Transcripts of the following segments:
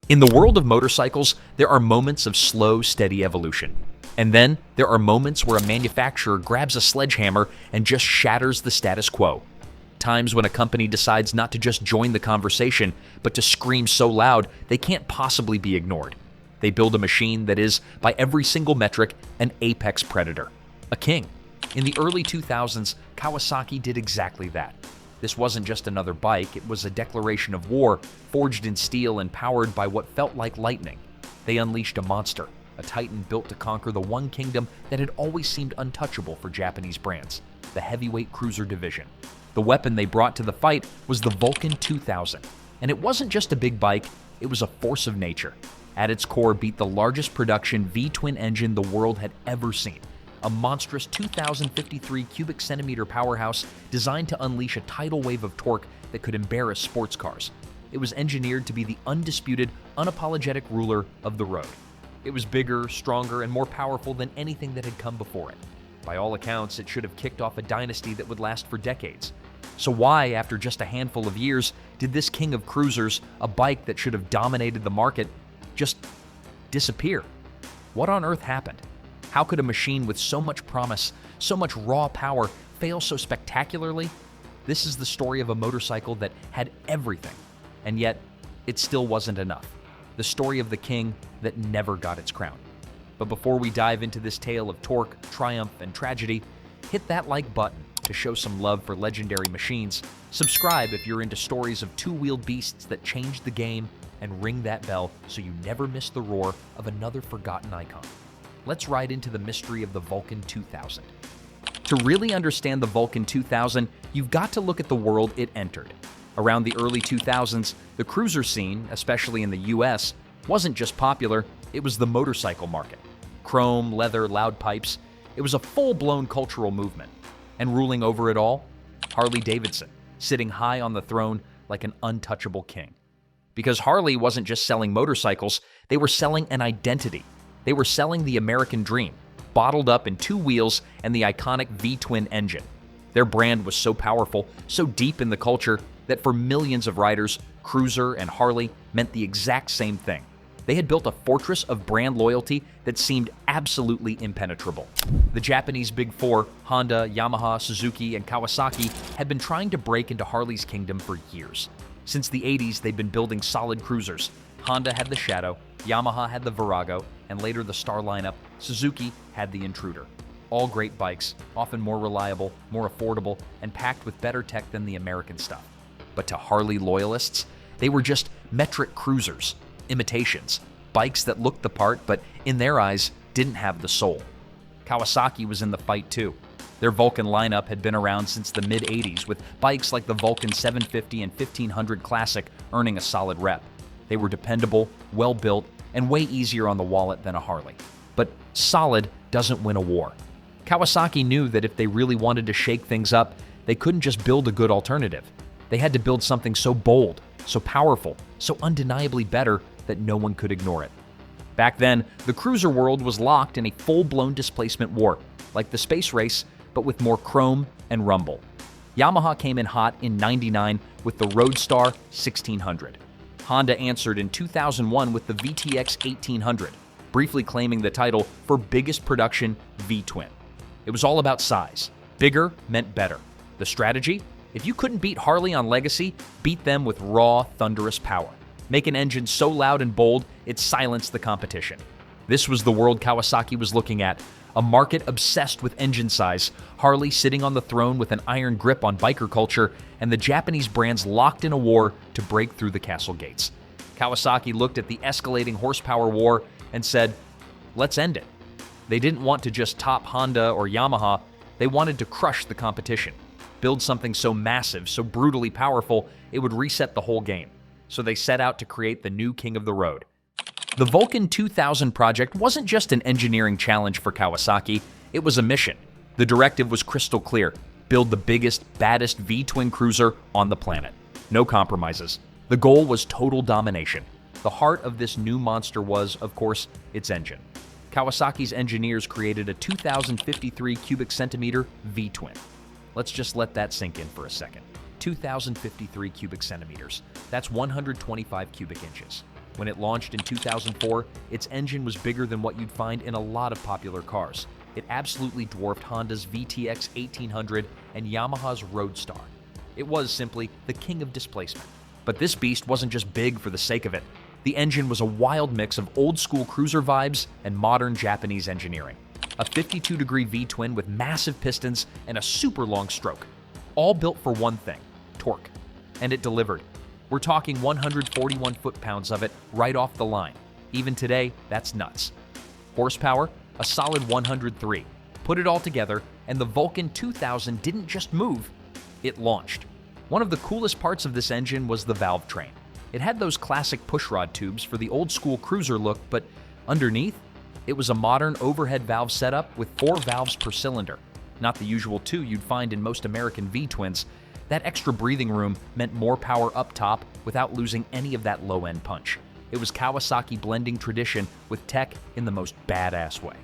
In the world of motorcycles, there are moments of slow, steady evolution. And then there are moments where a manufacturer grabs a sledgehammer and just shatters the status quo. Times when a company decides not to just join the conversation, but to scream so loud they can't possibly be ignored. They build a machine that is, by every single metric, an apex predator. A king. In the early 2000s, Kawasaki did exactly that. This wasn't just another bike, it was a declaration of war, forged in steel and powered by what felt like lightning. They unleashed a monster, a titan built to conquer the one kingdom that had always seemed untouchable for Japanese brands, the heavyweight cruiser division. The weapon they brought to the fight was the Vulcan 2000. And it wasn't just a big bike, it was a force of nature. At its core beat the largest production V-twin engine the world had ever seen. A monstrous 2,053 cubic centimeter powerhouse designed to unleash a tidal wave of torque that could embarrass sports cars. It was engineered to be the undisputed, unapologetic ruler of the road. It was bigger, stronger, and more powerful than anything that had come before it. By all accounts, it should have kicked off a dynasty that would last for decades. So why, after just a handful of years, did this king of cruisers, a bike that should have dominated the market, just disappear? What on earth happened? How could a machine with so much promise, so much raw power, fail so spectacularly? This is the story of a motorcycle that had everything, and yet it still wasn't enough. The story of the king that never got its crown. But before we dive into this tale of torque, triumph, and tragedy, hit that like button to show some love for legendary machines. Subscribe if you're into stories of two-wheeled beasts that changed the game, and ring that bell so you never miss the roar of another forgotten icon. Let's ride into the mystery of the Vulcan 2000. To really understand the Vulcan 2000, you've got to look at the world it entered. Around the early 2000s, the cruiser scene, especially in the US, wasn't just popular, it was the motorcycle market. Chrome, leather, loud pipes. It was a full-blown cultural movement. And ruling over it all, Harley-Davidson, sitting high on the throne like an untouchable king. Because Harley wasn't just selling motorcycles, they were selling an identity. They were selling the American dream, bottled up in two wheels and the iconic V-twin engine. Their brand was so powerful, so deep in the culture, that for millions of riders, Cruiser and Harley meant the exact same thing. They had built a fortress of brand loyalty that seemed absolutely impenetrable. The Japanese Big Four, Honda, Yamaha, Suzuki, and Kawasaki, had been trying to break into Harley's kingdom for years. Since the 80s, they'd been building solid cruisers. Honda had the Shadow, Yamaha had the Virago, and later the Star lineup, Suzuki had the Intruder. All great bikes, often more reliable, more affordable, and packed with better tech than the American stuff. But to Harley loyalists, they were just metric cruisers, imitations, bikes that looked the part but, in their eyes, didn't have the soul. Kawasaki was in the fight too. Their Vulcan lineup had been around since the mid-80s, with bikes like the Vulcan 750 and 1500 Classic earning a solid rep. They were dependable, well-built, and way easier on the wallet than a Harley. But solid doesn't win a war. Kawasaki knew that if they really wanted to shake things up, they couldn't just build a good alternative. They had to build something so bold, so powerful, so undeniably better that no one could ignore it. Back then, the cruiser world was locked in a full-blown displacement war, like the space race, but with more chrome and rumble. Yamaha came in hot in '99 with the Roadstar 1600. Honda answered in 2001 with the VTX 1800, briefly claiming the title for biggest production V-twin. It was all about size. Bigger meant better. The strategy? If you couldn't beat Harley on legacy, beat them with raw, thunderous power. Make an engine so loud and bold, it silenced the competition. This was the world Kawasaki was looking at, a market obsessed with engine size, Harley sitting on the throne with an iron grip on biker culture, and the Japanese brands locked in a war to break through the castle gates. Kawasaki looked at the escalating horsepower war and said, let's end it. They didn't want to just top Honda or Yamaha, they wanted to crush the competition. Build something so massive, so brutally powerful, it would reset the whole game. So they set out to create the new king of the road. The Vulcan 2000 project wasn't just an engineering challenge for Kawasaki, it was a mission. The directive was crystal clear: build the biggest, baddest V-twin cruiser on the planet. No compromises. The goal was total domination. The heart of this new monster was, of course, its engine. Kawasaki's engineers created a 2,053 cubic centimeter V-twin. Let's just let that sink in for a second. 2,053 cubic centimeters. That's 125 cubic inches. When it launched in 2004, its engine was bigger than what you'd find in a lot of popular cars. It absolutely dwarfed Honda's VTX 1800 and Yamaha's Roadstar. It was simply the king of displacement. But this beast wasn't just big for the sake of it. The engine was a wild mix of old-school cruiser vibes and modern Japanese engineering. A 52-degree V-twin with massive pistons and a super long stroke. All built for one thing: torque. And it delivered. We're talking 141 foot-pounds of it right off the line. Even today, that's nuts. Horsepower? A solid 103. Put it all together, and the Vulcan 2000 didn't just move, it launched. One of the coolest parts of this engine was the valve train. It had those classic pushrod tubes for the old-school cruiser look, but underneath, it was a modern overhead valve setup with 4 valves per cylinder. Not the usual 2 you'd find in most American V-twins. That extra breathing room meant more power up top without losing any of that low-end punch. It was Kawasaki blending tradition with tech in the most badass way.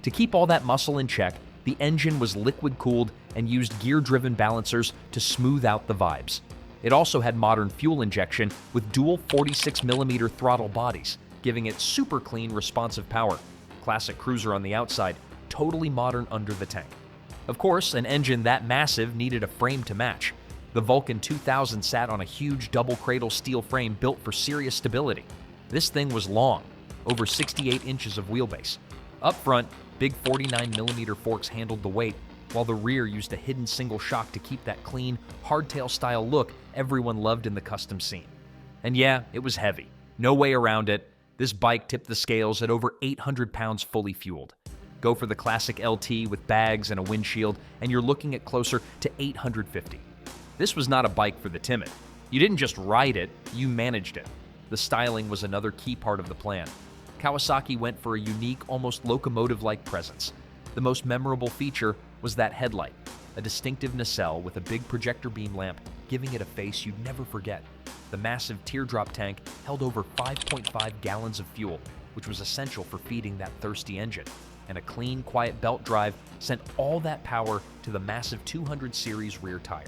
To keep all that muscle in check, the engine was liquid-cooled and used gear-driven balancers to smooth out the vibes. It also had modern fuel injection with dual 46mm throttle bodies, giving it super clean, responsive power. Classic cruiser on the outside, totally modern under the tank. Of course, an engine that massive needed a frame to match. The Vulcan 2000 sat on a huge double-cradle steel frame built for serious stability. This thing was long, over 68 inches of wheelbase. Up front, big 49mm forks handled the weight, while the rear used a hidden single shock to keep that clean, hardtail-style look everyone loved in the custom scene. And yeah, it was heavy. No way around it. This bike tipped the scales at over 800 pounds fully fueled. Go for the classic LT with bags and a windshield, and you're looking at closer to 850. This was not a bike for the timid. You didn't just ride it, you managed it. The styling was another key part of the plan. Kawasaki went for a unique, almost locomotive-like presence. The most memorable feature was that headlight, a distinctive nacelle with a big projector beam lamp, giving it a face you'd never forget. The massive teardrop tank held over 5.5 gallons of fuel, which was essential for feeding that thirsty engine. And a clean, quiet belt drive sent all that power to the massive 200 series rear tire.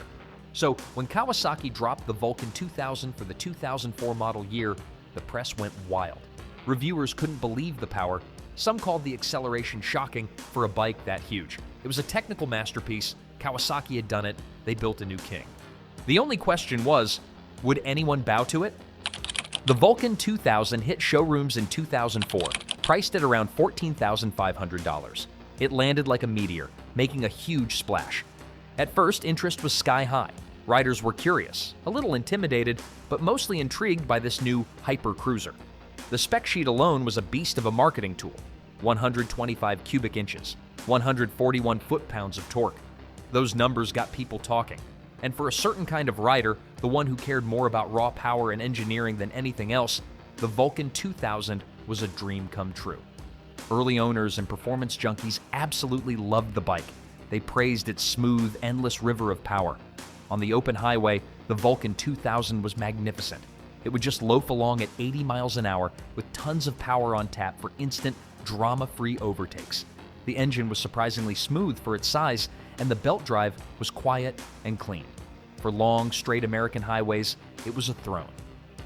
So when Kawasaki dropped the Vulcan 2000 for the 2004 model year, the press went wild. Reviewers couldn't believe the power. Some called the acceleration shocking for a bike that huge. It was a technical masterpiece. Kawasaki had done it. They built a new king. The only question was, would anyone bow to it? The Vulcan 2000 hit showrooms in 2004, priced at around $14,500. It landed like a meteor, making a huge splash. At first, interest was sky high. Riders were curious, a little intimidated, but mostly intrigued by this new hyper cruiser. The spec sheet alone was a beast of a marketing tool. 125 cubic inches, 141 foot-pounds of torque. Those numbers got people talking. And for a certain kind of rider, the one who cared more about raw power and engineering than anything else, the Vulcan 2000 was a dream come true. Early owners and performance junkies absolutely loved the bike. They praised its smooth, endless river of power. On the open highway, the Vulcan 2000 was magnificent. It would just loaf along at 80 miles an hour with tons of power on tap for instant, drama-free overtakes. The engine was surprisingly smooth for its size, and the belt drive was quiet and clean. For long, straight American highways, it was a throne.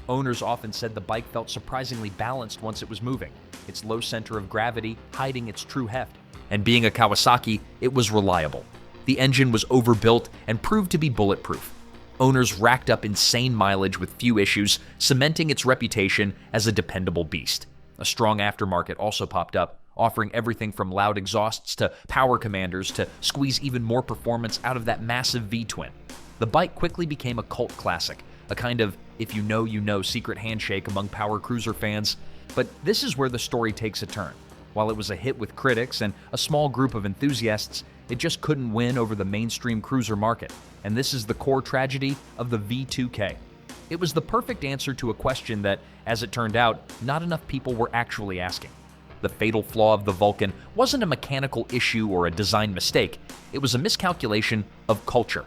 Owners often said the bike felt surprisingly balanced once it was moving, its low center of gravity hiding its true heft. And being a Kawasaki, it was reliable. The engine was overbuilt and proved to be bulletproof. Owners racked up insane mileage with few issues, cementing its reputation as a dependable beast. A strong aftermarket also popped up, offering everything from loud exhausts to power commanders to squeeze even more performance out of that massive V-twin. The bike quickly became a cult classic, a kind of if you know secret handshake among power cruiser fans. But this is where the story takes a turn. While it was a hit with critics and a small group of enthusiasts, it just couldn't win over the mainstream cruiser market. And this is the core tragedy of the V2K. It was the perfect answer to a question that, as it turned out, not enough people were actually asking. The fatal flaw of the Vulcan wasn't a mechanical issue or a design mistake. It was a miscalculation of culture.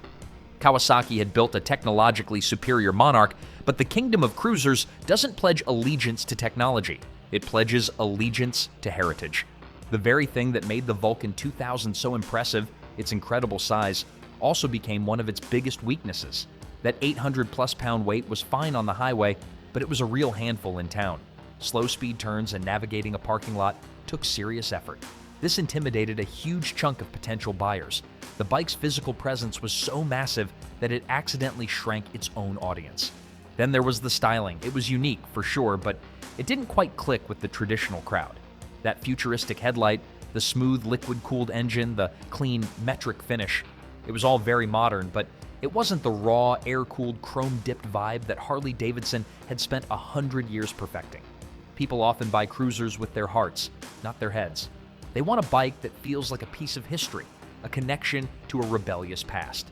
Kawasaki had built a technologically superior monarch, but the kingdom of cruisers doesn't pledge allegiance to technology. It pledges allegiance to heritage. The very thing that made the Vulcan 2000 so impressive, its incredible size, also became one of its biggest weaknesses. That 800-plus pound weight was fine on the highway, but it was a real handful in town. Slow speed turns and navigating a parking lot took serious effort. This intimidated a huge chunk of potential buyers. The bike's physical presence was so massive that it accidentally shrank its own audience. Then there was the styling. It was unique, for sure, but it didn't quite click with the traditional crowd. That futuristic headlight, the smooth liquid-cooled engine, the clean metric finish. It was all very modern, but it wasn't the raw, air-cooled, chrome-dipped vibe that Harley-Davidson had spent 100 years perfecting. People often buy cruisers with their hearts, not their heads. They want a bike that feels like a piece of history, a connection to a rebellious past.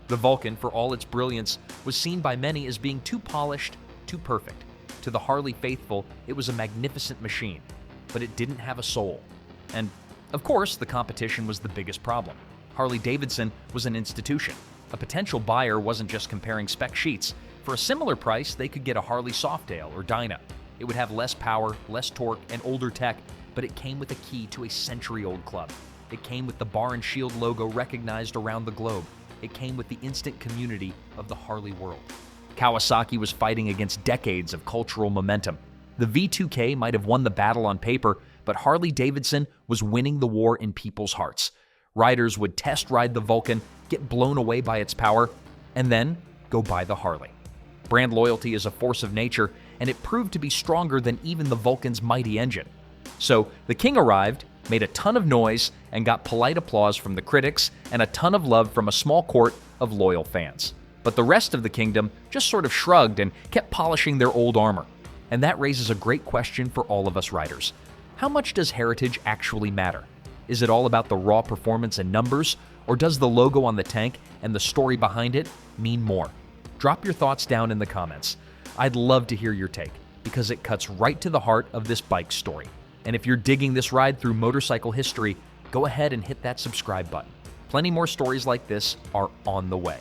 The Vulcan, for all its brilliance, was seen by many as being too polished, too perfect. To the Harley faithful, it was a magnificent machine, but it didn't have a soul. And, of course, the competition was the biggest problem. Harley-Davidson was an institution. A potential buyer wasn't just comparing spec sheets. For a similar price, they could get a Harley Softail or Dyna. It would have less power, less torque, and older tech, but it came with a key to a century-old club. It came with the Bar and Shield logo recognized around the globe. It came with the instant community of the Harley world. Kawasaki was fighting against decades of cultural momentum. The V2K might have won the battle on paper, but Harley-Davidson was winning the war in people's hearts. Riders would test ride the Vulcan, get blown away by its power, and then go buy the Harley. Brand loyalty is a force of nature, and it proved to be stronger than even the Vulcan's mighty engine. So the King arrived, made a ton of noise, and got polite applause from the critics and a ton of love from a small court of loyal fans. But the rest of the kingdom just sort of shrugged and kept polishing their old armor. And that raises a great question for all of us riders. How much does heritage actually matter? Is it all about the raw performance and numbers, or does the logo on the tank and the story behind it mean more? Drop your thoughts down in the comments. I'd love to hear your take, because it cuts right to the heart of this bike story. And if you're digging this ride through motorcycle history, go ahead and hit that subscribe button. Plenty more stories like this are on the way.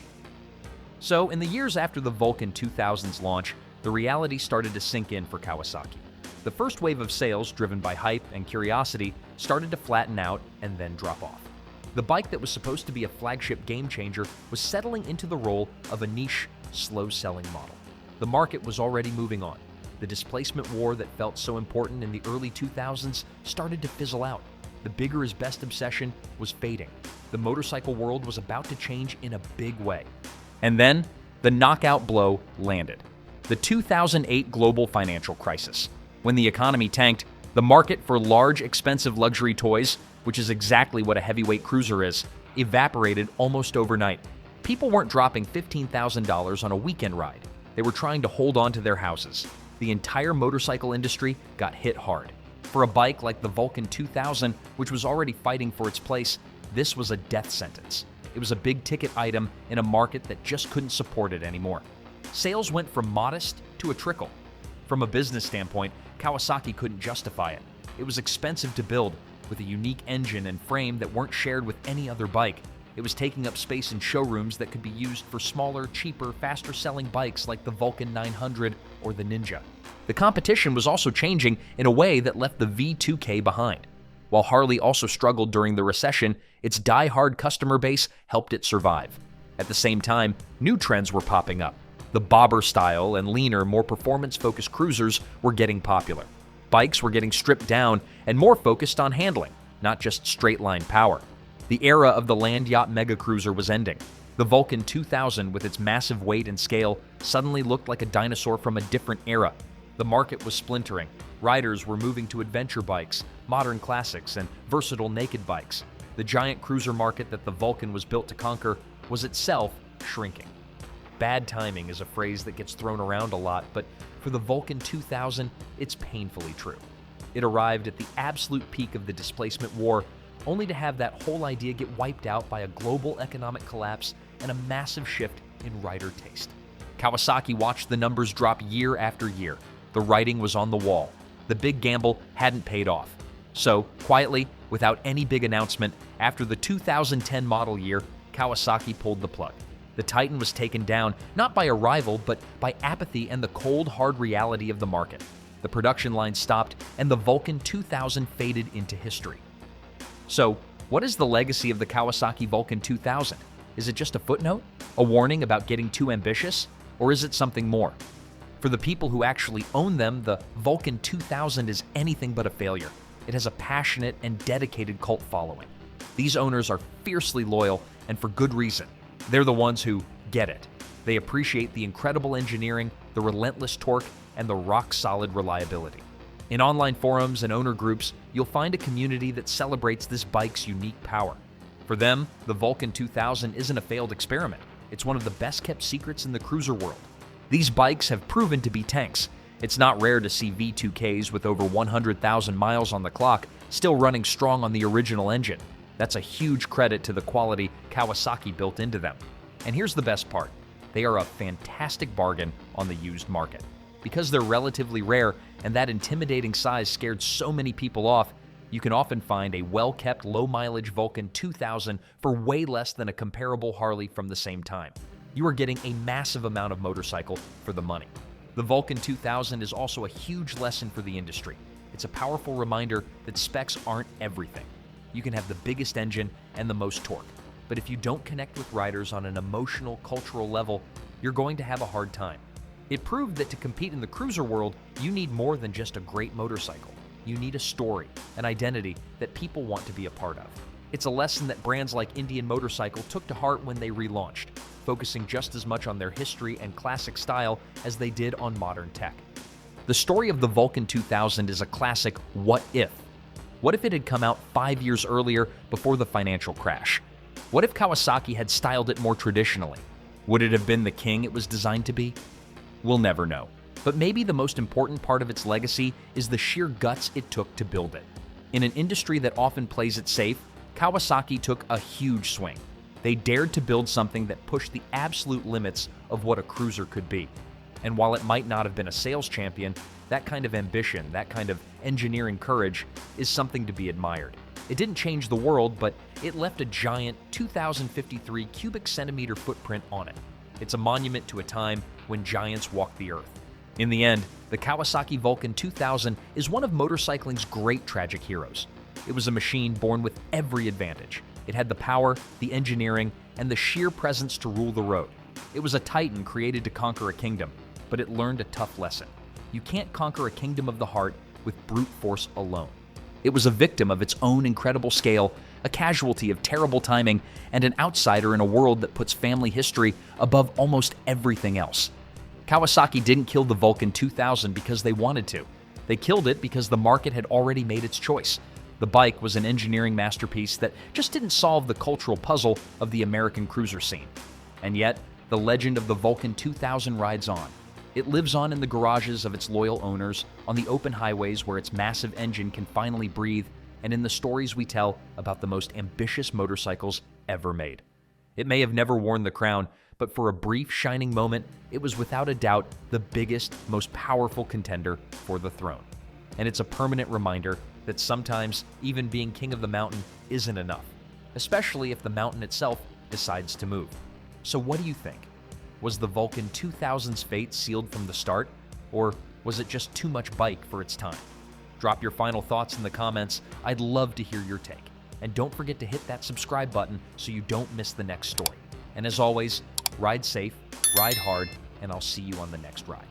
So, in the years after the Vulcan 2000's launch, the reality started to sink in for Kawasaki. The first wave of sales, driven by hype and curiosity, started to flatten out and then drop off. The bike that was supposed to be a flagship game-changer was settling into the role of a niche, slow-selling model. The market was already moving on. The displacement war that felt so important in the early 2000s started to fizzle out. The bigger is best obsession was fading. The motorcycle world was about to change in a big way. And then, the knockout blow landed. The 2008 global financial crisis. When the economy tanked, the market for large, expensive luxury toys, which is exactly what a heavyweight cruiser is, evaporated almost overnight. People weren't dropping $15,000 on a weekend ride. They were trying to hold on to their houses. The entire motorcycle industry got hit hard. For a bike like the Vulcan 2000, which was already fighting for its place, this was a death sentence. It was a big-ticket item in a market that just couldn't support it anymore. Sales went from modest to a trickle. From a business standpoint, Kawasaki couldn't justify it. It was expensive to build, with a unique engine and frame that weren't shared with any other bike. It was taking up space in showrooms that could be used for smaller, cheaper, faster-selling bikes like the Vulcan 900 or the Ninja. The competition was also changing in a way that left the V2K behind. While Harley also struggled during the recession, its die-hard customer base helped it survive. At the same time, new trends were popping up. The bobber style and leaner, more performance-focused cruisers were getting popular. Bikes were getting stripped down and more focused on handling, not just straight-line power. The era of the land yacht mega cruiser was ending. The Vulcan 2000, with its massive weight and scale, suddenly looked like a dinosaur from a different era. The market was splintering. Riders were moving to adventure bikes, modern classics, and versatile naked bikes. The giant cruiser market that the Vulcan was built to conquer was itself shrinking. Bad timing is a phrase that gets thrown around a lot, but for the Vulcan 2000, it's painfully true. It arrived at the absolute peak of the displacement war, only to have that whole idea get wiped out by a global economic collapse and a massive shift in rider taste. Kawasaki watched the numbers drop year after year. The writing was on the wall. The big gamble hadn't paid off. So, quietly, without any big announcement, after the 2010 model year, Kawasaki pulled the plug. The Titan was taken down, not by a rival, but by apathy and the cold, hard reality of the market. The production line stopped, and the Vulcan 2000 faded into history. So, what is the legacy of the Kawasaki Vulcan 2000? Is it just a footnote? A warning about getting too ambitious? Or is it something more? For the people who actually own them, the Vulcan 2000 is anything but a failure. It has a passionate and dedicated cult following. These owners are fiercely loyal, and for good reason. They're the ones who get it. They appreciate the incredible engineering, the relentless torque, and the rock-solid reliability. In online forums and owner groups, you'll find a community that celebrates this bike's unique power. For them, the Vulcan 2000 isn't a failed experiment. It's one of the best-kept secrets in the cruiser world. These bikes have proven to be tanks. It's not rare to see V2Ks with over 100,000 miles on the clock still running strong on the original engine. That's a huge credit to the quality Kawasaki built into them. And here's the best part. They are a fantastic bargain on the used market. Because they're relatively rare and that intimidating size scared so many people off, you can often find a well-kept low-mileage Vulcan 2000 for way less than a comparable Harley from the same time. You are getting a massive amount of motorcycle for the money. The Vulcan 2000 is also a huge lesson for the industry. It's a powerful reminder that specs aren't everything. You can have the biggest engine and the most torque, but if you don't connect with riders on an emotional, cultural level, you're going to have a hard time. It proved that to compete in the cruiser world, you need more than just a great motorcycle. You need a story, an identity that people want to be a part of. It's a lesson that brands like Indian Motorcycle took to heart when they relaunched, focusing just as much on their history and classic style as they did on modern tech. The story of the Vulcan 2000 is a classic what if. What if it had come out 5 years earlier before the financial crash? What if Kawasaki had styled it more traditionally? Would it have been the king it was designed to be? We'll never know. But maybe the most important part of its legacy is the sheer guts it took to build it. In an industry that often plays it safe, Kawasaki took a huge swing. They dared to build something that pushed the absolute limits of what a cruiser could be. And while it might not have been a sales champion, that kind of ambition, that kind of engineering courage is something to be admired. It didn't change the world, but it left a giant 2,053 cubic centimeter footprint on it. It's a monument to a time when giants walked the earth. In the end, the Kawasaki Vulcan 2000 is one of motorcycling's great tragic heroes. It was a machine born with every advantage. It had the power, the engineering, and the sheer presence to rule the road. It was a titan created to conquer a kingdom, but it learned a tough lesson. You can't conquer a kingdom of the heart with brute force alone. It was a victim of its own incredible scale, a casualty of terrible timing, and an outsider in a world that puts family history above almost everything else. Kawasaki didn't kill the Vulcan 2000 because they wanted to. They killed it because the market had already made its choice. The bike was an engineering masterpiece that just didn't solve the cultural puzzle of the American cruiser scene. And yet, the legend of the Vulcan 2000 rides on. It lives on in the garages of its loyal owners, on the open highways where its massive engine can finally breathe, and in the stories we tell about the most ambitious motorcycles ever made. It may have never worn the crown, but for a brief, shining moment, it was without a doubt the biggest, most powerful contender for the throne. And it's a permanent reminder that sometimes even being king of the mountain isn't enough, especially if the mountain itself decides to move. So what do you think? Was the Vulcan 2000's fate sealed from the start, or was it just too much bike for its time? Drop your final thoughts in the comments. I'd love to hear your take. And don't forget to hit that subscribe button so you don't miss the next story. And as always, ride safe, ride hard, and I'll see you on the next ride.